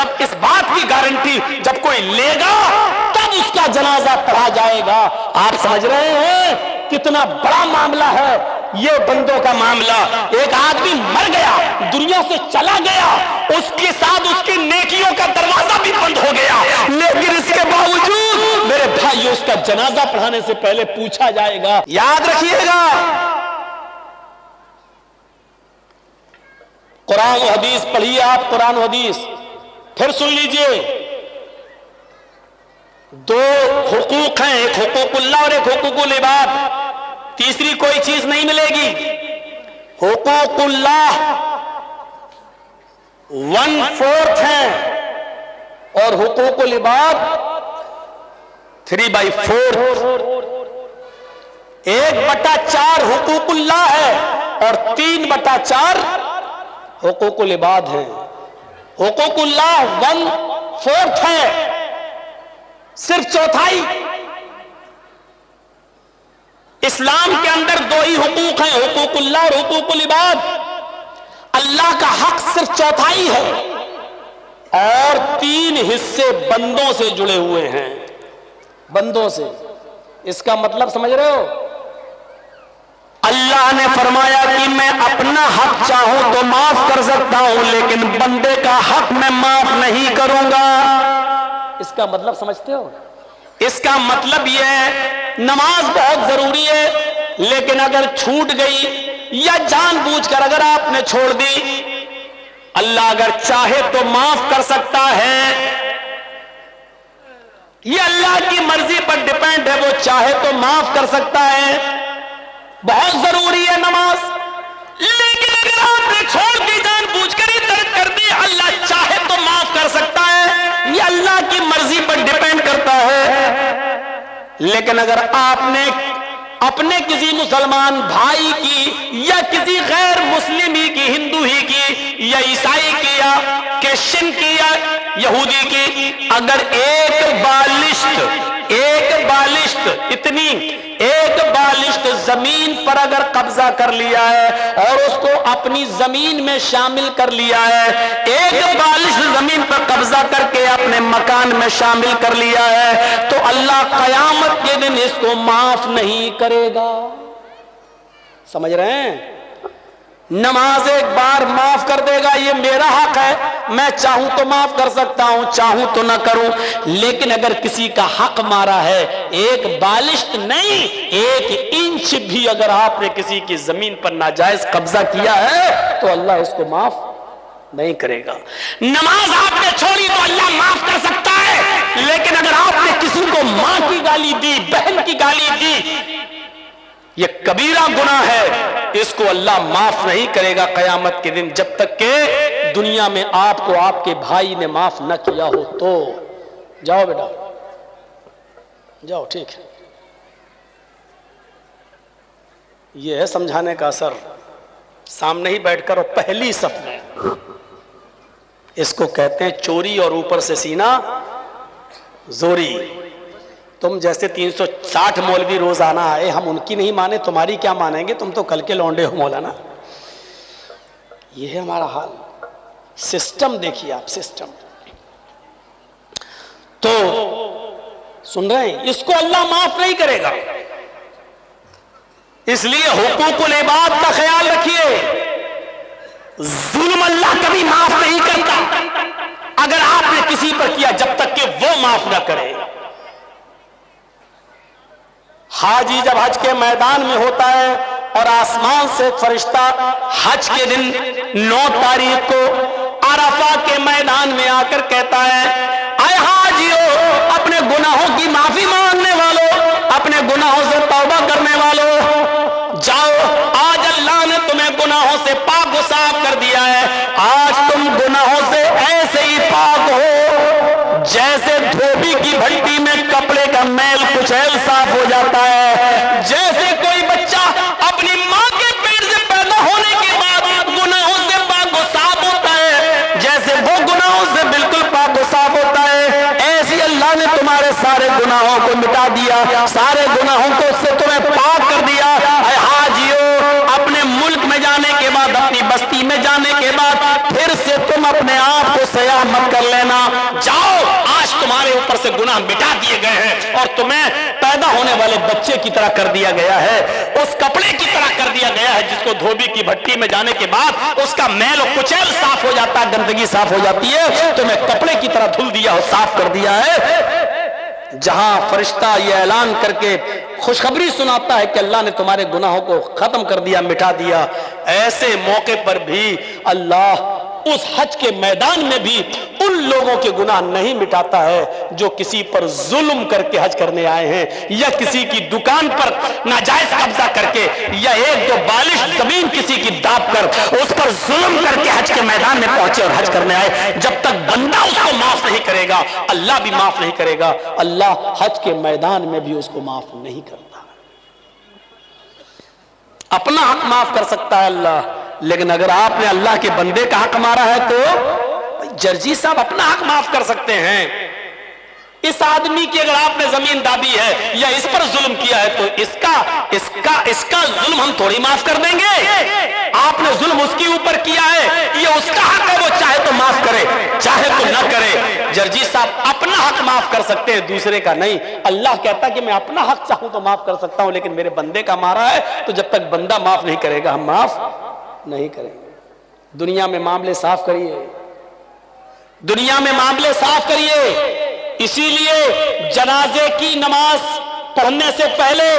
جب اس بات کی گارنٹی جب کوئی لے گا تب اس کا جنازہ پڑھا جائے گا۔ آپ سمجھ رہے ہیں کتنا بڑا معاملہ ہے یہ بندوں کا معاملہ۔ ایک آدمی مر گیا، دنیا سے چلا گیا، اس کے ساتھ اس کی نیکیوں کا دروازہ بھی بند ہو گیا، لیکن اس کے باوجود میرے بھائی اس کا جنازہ پڑھانے سے پہلے پوچھا جائے گا۔ یاد رکھیے گا، قرآن و حدیث پڑھیے آپ، قرآن و حدیث پھر سن لیجئے۔ دو حقوق ہیں، ایک حقوق اللہ اور ایک حقوق العباد، تیسری کوئی چیز نہیں ملے گی۔ حقوق اللہ 1/4 ہیں اور حقوق العباد 3/4۔ 1/4 حقوق اللہ ہے اور 3/4 حقوق العباد ہیں۔ حقوق اللہ 1/4 ہے، صرف چوتھائی۔ اسلام کے اندر دو ہی حقوق ہیں، حقوق اللہ اور حقوق العباد۔ اللہ کا حق صرف چوتھائی ہے اور 3 حصے بندوں سے جڑے ہوئے ہیں، بندوں سے۔ اس کا مطلب سمجھ رہے ہو؟ اللہ نے فرمایا کہ میں اپنا حق چاہوں تو معاف کر سکتا ہوں، لیکن بندے کا حق میں معاف نہیں کروں گا۔ اس کا مطلب سمجھتے ہو؟ اس کا مطلب یہ ہے نماز بہت ضروری ہے، لیکن اگر چھوٹ گئی یا جان بوجھ کر اگر آپ نے چھوڑ دی، اللہ اگر چاہے تو معاف کر سکتا ہے۔ یہ اللہ کی مرضی پر ڈیپینڈ ہے، وہ چاہے تو معاف کر سکتا ہے۔ بہت ضروری ہے نماز، لیکن اگر آپ نے چھوڑ دی، جان بوجھ کر ہی ترک کر دی، اللہ چاہے تو معاف کر سکتا ہے۔ یہ اللہ کی مرضی پر ڈیپینڈ کرتا ہے۔ لیکن اگر آپ نے اپنے کسی مسلمان بھائی کی یا کسی غیر مسلم ہی کی، ہندو ہی کی یا عیسائی کی یا کرسچن کی یا یہودی کی، اگر ایک بالشت اتنی ایک بالشت زمین پر اگر قبضہ کر لیا ہے اور اس کو اپنی زمین میں شامل کر لیا ہے، ایک بالشت زمین پر قبضہ کر کے اپنے مکان میں شامل کر لیا ہے، تو اللہ قیامت کے دن اس کو معاف نہیں کرے گا۔ سمجھ رہے ہیں؟ نماز ایک بار معاف کر دے گا، یہ میرا حق ہے، میں چاہوں تو معاف کر سکتا ہوں، چاہوں تو نہ کروں۔ لیکن اگر کسی کا حق مارا ہے، ایک بالشت نہیں، 1 انچ بھی اگر آپ نے کسی کی زمین پر ناجائز قبضہ کیا ہے تو اللہ اس کو معاف نہیں کرے گا۔ نماز آپ نے چھوڑی تو اللہ معاف کر سکتا ہے، لیکن اگر آپ نے کسی کو ماں کی گالی دی، بہن کی گالی دی، یہ کبیرہ گناہ ہے، اس کو اللہ معاف نہیں کرے گا قیامت کے دن، جب تک کہ دنیا میں آپ کو آپ کے بھائی نے معاف نہ کیا ہو تو۔ جاؤ بیٹا جاؤ، ٹھیک ہے۔ یہ ہے سمجھانے کا اثر، سامنے ہی بیٹھ کر اور پہلی صف میں۔ اس کو کہتے ہیں چوری اور اوپر سے سینہ زوری۔ تم جیسے 360 مولوی روزانہ آئے، ہم ان کی نہیں مانے، تمہاری کیا مانیں گے؟ تم تو کل کے لونڈے ہو مولانا۔ یہ ہے ہمارا حال۔ سسٹم دیکھیے آپ، سسٹم۔ تو سن رہے ہیں، اس کو اللہ معاف نہیں کرے گا۔ اس لیے حقوق العباد کا خیال رکھیے، ظلم اللہ کبھی معاف نہیں کرتا اگر آپ نے کسی پر کیا، جب تک کہ وہ معاف نہ کرے۔ حاجی جب حج کے میدان میں ہوتا ہے اور آسمان سے ایک فرشتہ حج کے دن 9 تاریخ کو عرفہ کے میدان میں آ کر کہتا ہے، اے حاجیو، اپنے گناہوں کی معافی مانگنے والوں، اپنے گناہوں سے توبہ کرنے والوں، جاؤ، آج اللہ نے تمہیں گناہوں سے پاک و صاف کر دیا ہے۔ آج تم گناہوں سے ایسے ہی پاک ہو جیسے دھوبی کی بھٹی میں کپڑے کا میل کچیل صاف ہو جاتا ہے، جیسے کوئی بچہ اپنی ماں کے پیٹ سے پیدا ہونے کے بعد گناہوں سے پاک و صاف ہوتا ہے، جیسے وہ گناہوں سے بالکل پاک و صاف ہوتا ہے، ایسی اللہ نے تمہارے سارے گناہوں کو مٹا دیا، سارے گناہوں کو اس سے تمہیں پاک کر دیا۔ اے حاجیو، اپنے ملک میں جانے کے بعد، اپنی بستی میں جانے کے بعد پھر سے تم اپنے آپ کو سیاح مت کر لینا، اوپر سے گناہ مٹا دیے گئے ہیں اور تمہیں پیدا ہونے والے بچے کی طرح کر دیا گیا ہے، اس کپڑے کی طرح کر دیا گیا ہے جس کو دھوبی کی بھٹی میں جانے کے بعد اس کا میل و کچیل صاف ہو جاتا ہے، گندگی صاف ہو جاتی ہے، تمہیں کپڑے کی طرح دھل دیا اور صاف کر دیا ہے۔ جہاں فرشتہ یہ اعلان کر کے خوشخبری سناتا ہے کہ اللہ نے تمہارے گناہوں کو ختم کر دیا، مٹا دیا، ایسے موقع پر بھی اللہ اس حج کے میدان میں بھی ان لوگوں کے گناہ نہیں مٹاتا ہے جو کسی پر ظلم کر کے حج کرنے آئے ہیں، یا کسی کی دکان پر ناجائز قبضہ کر کے، یا ایک دو بالش زمین کسی کی داب کر اس پر ظلم کر کے حج کے میدان میں پہنچے اور حج کرنے آئے۔ جب تک بندہ اس کو معاف نہیں کرے گا اللہ بھی معاف نہیں کرے گا، اللہ حج کے میدان میں بھی اس کو معاف نہیں کرتا۔ اپنا حق معاف کر سکتا ہے اللہ، لیکن اگر آپ نے اللہ کے بندے کا حق مارا ہے تو جرجی صاحب اپنا حق معاف کر سکتے ہیں۔ اس آدمی کی اگر آپ نے زمین دابی ہے یا اس پر ظلم کیا ہے تو اس کا ظلم ہم تھوڑی معاف کر دیں گے۔ آپ نے ظلم اس کے اوپر کیا ہے، یہ اس کا حق ہے، وہ چاہے تو معاف کرے چاہے تو نہ کرے۔ جرجی صاحب اپنا حق معاف کر سکتے ہیں، دوسرے کا نہیں۔ اللہ کہتا کہ میں اپنا حق چاہوں تو معاف کر سکتا ہوں، لیکن میرے بندے کا مارا ہے تو جب تک بندہ معاف نہیں کرے گا ہم معاف نہیں کریں گے۔ دنیا میں معاملے صاف کریے، دنیا میں معاملے صاف کریے۔ اسی لیے جنازے کی نماز پڑھنے سے پہلے،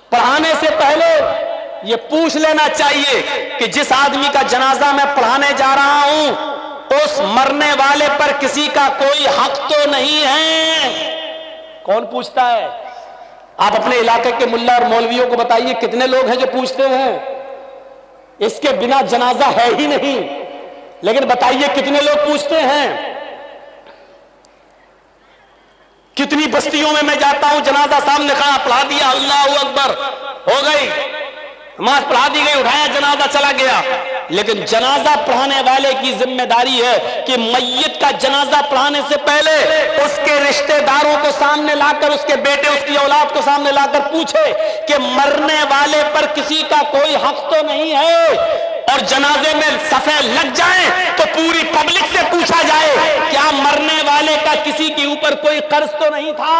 پڑھانے سے پہلے یہ پوچھ لینا چاہیے کہ جس آدمی کا جنازہ میں پڑھانے جا رہا ہوں اس مرنے والے پر کسی کا کوئی حق تو نہیں ہے۔ کون پوچھتا ہے؟ آپ اپنے علاقے کے ملا اور مولویوں کو بتائیے کتنے لوگ ہیں جو پوچھتے ہیں؟ اس کے بنا جنازہ ہے ہی نہیں، لیکن بتائیے کتنے لوگ پوچھتے ہیں؟ کتنی بستیوں میں جاتا ہوں، جنازہ سامنے کھڑا، پڑھا دیا، اللہ اکبر، ہو گئی نماز، پڑھا دی گئی، اٹھایا جنازہ، چلا گیا۔ لیکن جنازہ پڑھانے والے کی ذمہ داری ہے کہ میت کا جنازہ پڑھانے سے پہلے اس کے رشتہ داروں کو سامنے لا کر، اس کے بیٹے، اس کی اولاد کو سامنے لا کر پوچھے کہ مرنے والے پر کسی کا کوئی حق تو نہیں ہے، اور جنازے میں صفیں لگ جائیں تو پوری پبلک سے پوچھا جائے کیا مرنے والے کا کسی کے اوپر کوئی قرض تو نہیں تھا۔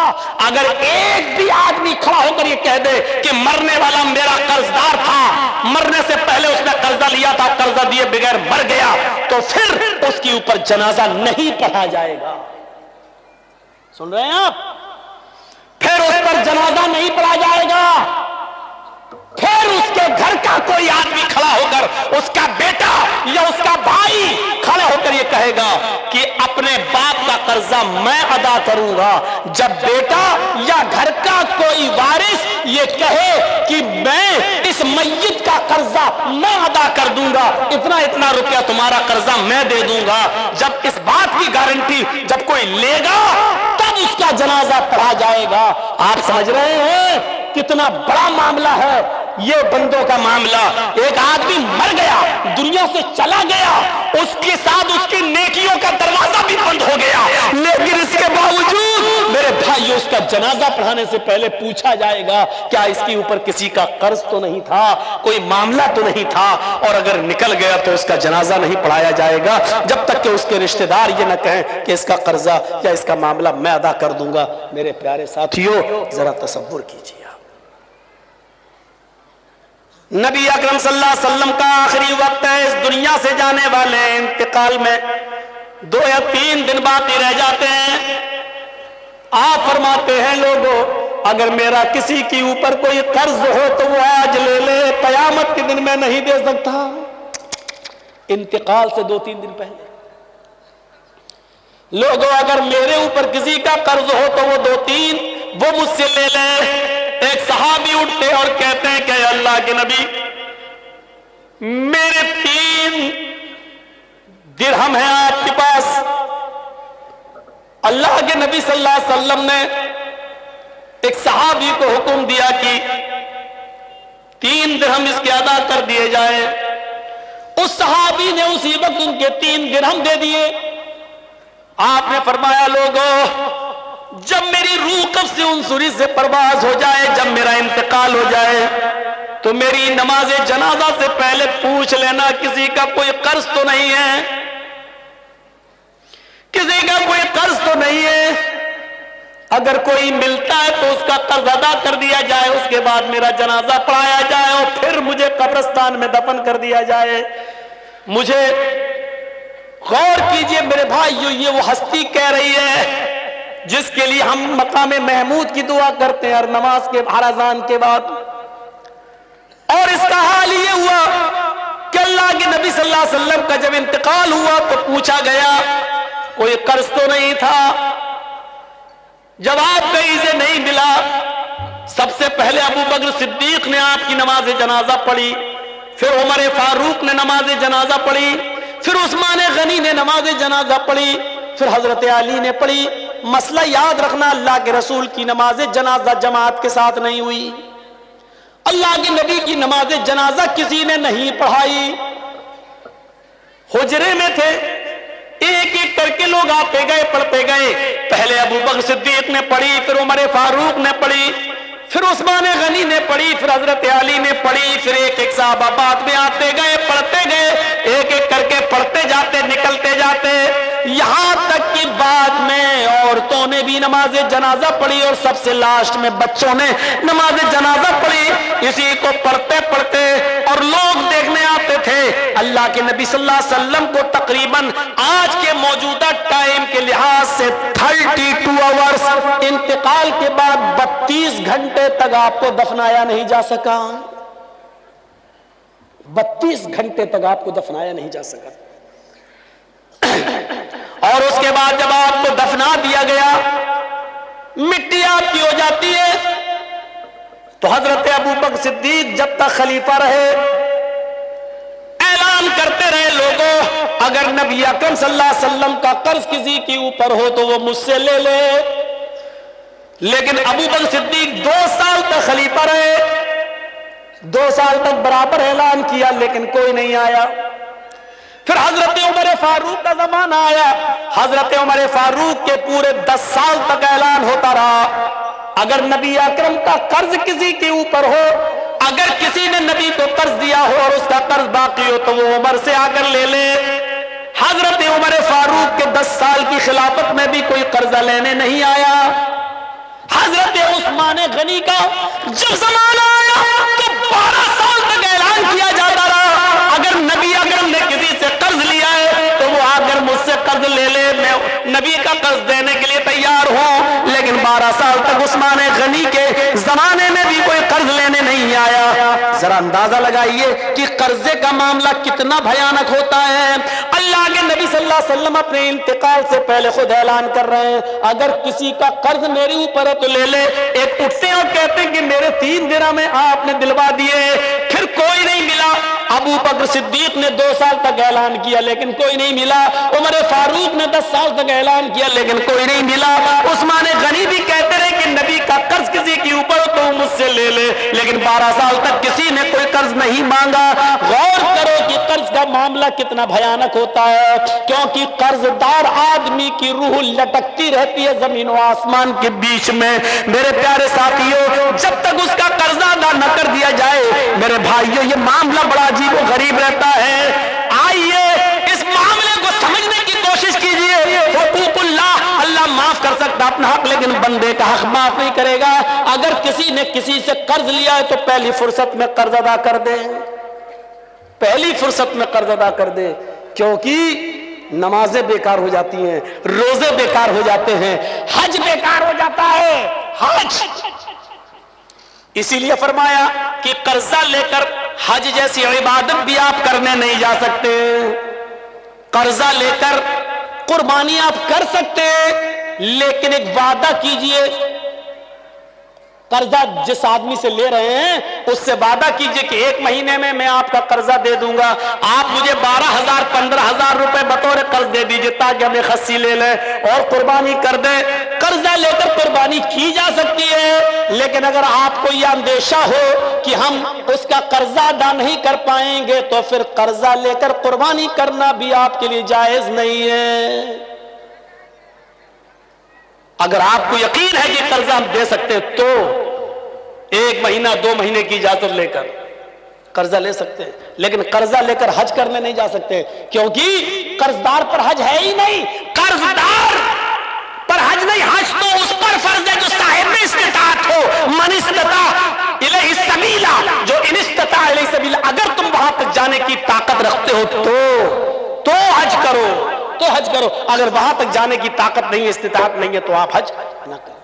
اگر ایک بھی آدمی کھڑا ہو کر یہ کہہ دے کہ مرنے والا میرا قرضدار تھا، مرنے سے پہلے اس نے قرضہ لیا تھا، قرضہ دیے بغیر مر گیا، تو پھر اس کے اوپر جنازہ نہیں پڑھا جائے گا۔ سن رہے ہیں آپ؟ پھر اس پر جنازہ نہیں پڑھا جائے گا۔ پھر اس کے گھر کا کوئی آدمی کھڑا ہو کر، اس کا بیٹا یا اس کا بھائی کھڑا ہو کر یہ کہے گا کہ اپنے باپ کا قرضہ میں ادا کروں گا۔ جب بیٹا یا گھر کا کوئی وارث یہ کہے کہ میں اس میت کا قرضہ میں ادا کر دوں گا، اتنا روپیہ تمہارا قرضہ میں دے دوں گا، جب اس بات کی گارنٹی جب کوئی لے گا تب اس کا جنازہ پڑھا جائے گا۔ آپ سمجھ رہے ہیں کتنا بڑا معاملہ ہے یہ بندوں کا معاملہ؟ ایک آدمی مر گیا، دنیا سے چلا گیا، اس کے ساتھ اس کی نیکیوں کا دروازہ بھی بند ہو گیا، لیکن اس کے باوجود میرے بھائیو اس کا جنازہ پڑھانے سے پہلے پوچھا جائے گا کیا اس کے اوپر کسی کا قرض تو نہیں تھا، کوئی معاملہ تو نہیں تھا، اور اگر نکل گیا تو اس کا جنازہ نہیں پڑھایا جائے گا جب تک کہ اس کے رشتہ دار یہ نہ کہیں کہ اس کا قرضہ یا اس کا معاملہ میں ادا کر دوں گا۔ میرے پیارے ساتھیو ذرا تصور کیجیے، نبی اکرم صلی اللہ علیہ وسلم کا آخری وقت ہے، اس دنیا سے جانے والے انتقال میں 2 یا 3 دن باقی رہ جاتے ہیں۔ آپ فرماتے ہیں لوگوں اگر میرا کسی کے اوپر کوئی قرض ہو تو وہ آج لے لے، قیامت کے دن میں نہیں دے سکتا۔ انتقال سے 2-3 دن پہلے لوگوں اگر میرے اوپر کسی کا قرض ہو تو وہ 2-3 وہ مجھ سے لے لے۔ ایک صحابی اٹھتے اور کہتے ہیں کہ اللہ کے نبی میرے 3 درہم ہیں آپ کے پاس۔ اللہ کے نبی صلی اللہ علیہ وسلم نے ایک صحابی کو حکم دیا کہ 3 درہم اس کے ادا کر دیے جائے۔ اس صحابی نے اسی وقت ان کے 3 درہم دے دیے۔ آپ نے فرمایا لوگوں جب میری روح قبض عنصری سے پرواز ہو جائے، جب میرا انتقال ہو جائے تو میری نماز جنازہ سے پہلے پوچھ لینا کسی کا کوئی قرض تو نہیں ہے، کسی کا اگر کوئی ملتا ہے تو اس کا قرض ادا کر دیا جائے، اس کے بعد میرا جنازہ پڑھایا جائے اور پھر مجھے قبرستان میں دفن کر دیا جائے۔ مجھے غور کیجئے میرے بھائیو، یہ وہ ہستی کہہ رہی ہے جس کے لیے ہم مقام محمود کی دعا کرتے ہیں ہر نماز کے، ہر اذان کے بعد۔ اور اس کا حال یہ ہوا کہ اللہ کے نبی صلی اللہ علیہ وسلم کا جب انتقال ہوا تو پوچھا گیا کوئی قرض تو نہیں تھا؟ جواب کہیں سے نہیں ملا۔ سب سے پہلے ابو بکر صدیق نے آپ کی نماز جنازہ پڑھی، پھر عمر فاروق نے نماز جنازہ پڑھی، پھر عثمان غنی نے نماز جنازہ پڑھی، پھر حضرت علی نے پڑھی۔ مسئلہ یاد رکھنا، اللہ کے رسول کی نماز جنازہ جماعت کے ساتھ نہیں ہوئی، اللہ کے نبی کی نماز جنازہ کسی نے نہیں پڑھائی، حجرے میں تھے، ایک ایک کر کے لوگ آتے گئے پڑھتے گئے۔ پہلے ابو بکر صدیق نے پڑھی، پھر عمر فاروق نے پڑھی، پھر عثمان غنی نے پڑھی، پھر حضرت علی نے پڑھی، پھر ایک ایک صحابہ بعد میں آتے گئے پڑھتے گئے، ایک ایک کر کے پڑھتے جاتے نکلتے جاتے، یہاں تک کہ بعد میں عورتوں نے بھی نماز جنازہ پڑھی اور سب سے لاسٹ میں بچوں نے نماز جنازہ پڑھی۔ اسی کو پڑھتے پڑھتے اور لوگ دیکھنے آتے تھے۔ اللہ کے نبی صلی اللہ علیہ وسلم کو تقریباً آج کے موجودہ ٹائم کے لحاظ سے 32 آورز انتقال کے بعد 32 گھنٹے تک آپ کو دفنایا نہیں جا سکا، 32 گھنٹے تک آپ کو دفنایا نہیں جا سکا۔ اور اس کے بعد جب آپ کو دفنا دیا گیا، مٹی آپ کی ہو جاتی ہے، تو حضرت ابو بکر صدیق جب تک خلیفہ رہے اعلان کرتے رہے لوگوں اگر نبی اکرم صلی اللہ علیہ وسلم کا قرض کسی کے اوپر ہو تو وہ مجھ سے لے لے۔ لیکن ابو بکر صدیق 2 سال تک خلیفہ رہے، 2 سال تک برابر اعلان کیا لیکن کوئی نہیں آیا۔ پھر حضرت عمر فاروق کا زمانہ آیا، حضرت عمر فاروق کے پورے 10 سال تک اعلان ہوتا رہا اگر نبی اکرم کا قرض کسی کے اوپر ہو، اگر کسی نے نبی کو قرض دیا ہو اور اس کا قرض باقی ہو تو وہ عمر سے آ کر لے لے۔ حضرت عمر فاروق کے 10 سال کی خلافت میں بھی کوئی قرضہ لینے نہیں آیا۔ حضرت عثمان غنی کا جب زمانہ آیا تو 12 سال تک اعلان کیا جاتا رہا اگر نبی اکرم نے کسی سے قرض لیا ہے تو وہ آ کر مجھ سے قرض لے لے، میں نبی کا قرض دینے کے لیے تیار ہوں۔ لیکن 12 سال تک عثمان غنی کے زمانے میں بھی کوئی قرض لینے نہیں آیا۔ ذرا اندازہ لگائیے کہ قرضے کا معاملہ کتنا بھیانک ہوتا ہے۔ اللہ کے نبی صلی اللہ علیہ وسلم اپنے انتقال سے پہلے خود اعلان کر رہے ہیں اگر کسی کا قرض میرے اوپر ہے تو لے لے۔ ایک اٹھتے ہیں اور کہتے ہیں کہ میرے 3 درہم میں آپ نے دلوا دیے، پھر کوئی نہیں ملا۔ ابو بکر صدیق نے 2 سال تک اعلان کیا لیکن کوئی نہیں ملا، عمر فاروق نے 10 سال تک اعلان کیا لیکن کوئی نہیں ملا، عثمان غنی بھی کہتے رہے کہ نبی کا قرض کسی کے اوپر ہو تو مجھ سے لے لے، لیکن 12 سال تک کسی نے کوئی قرض نہیں مانگا۔ غور کرو کہ قرض کا معاملہ کتنا بھیانک ہوتا ہے، کیونکہ قرض دار آدمی کی روح لٹکتی رہتی ہے زمین و آسمان کے بیچ میں۔ میرے پیارے ساتھیوں، جب تک اس کا قرضہ ادا نہ کر دیا جائے میرے بھائیوں یہ معاملہ بڑا عجیب و غریب رہتا ہے۔ آئیے اس معاملے کو سمجھنے کی کوشش کیجئے۔ حقوق اللہ معاف کر سکتا اپنا حق لیکن بندے کا حق معاف نہیں کرے گا۔ اگر کسی نے کسی سے قرض لیا ہے تو پہلی فرصت میں قرض ادا کر دے، پہلی فرصت میں قرض ادا کر دے، کیونکہ نمازیں بیکار ہو جاتی ہیں، روزے بیکار ہو جاتے ہیں، حج بیکار ہو جاتا ہے۔ حج اسی لیے فرمایا کہ قرضہ لے کر حج جیسی عبادت بھی آپ کرنے نہیں جا سکتے، قرضہ لے کر قربانی آپ کر سکتے لیکن ایک وعدہ کیجئے، قرضہ جس آدمی سے لے رہے ہیں اس سے وعدہ کیجئے کہ 1 مہینے میں آپ کا قرضہ دے دوں گا، آپ مجھے 12,000 15,000 روپے بطور قرض دے دیجئے تاکہ ہمیں خصی لے لیں اور قربانی کر دیں۔ قرضہ لے کر قربانی کی جا سکتی ہے لیکن اگر آپ کو یہ اندیشہ ہو کہ ہم اس کا قرضہ ادا نہیں کر پائیں گے تو پھر قرضہ لے کر قربانی کرنا بھی آپ کے لیے جائز نہیں ہے۔ اگر آپ کو یقین ہے کہ قرضہ ہم دے سکتے تو 1 مہینہ 2 مہینے کی اجازت لے کر قرضہ لے سکتے ہیں، لیکن قرضہ لے کر حج کرنے نہیں جا سکتے کیونکہ قرضدار پر حج ہے ہی نہیں، قرضدار پر حج نہیں، حج تو اس پر فرض جانے کی طاقت رکھتے ہو تو حج کرو، اگر وہاں تک جانے کی طاقت نہیں ہے، استطاعت نہیں ہے، تو آپ حج نہ کرو۔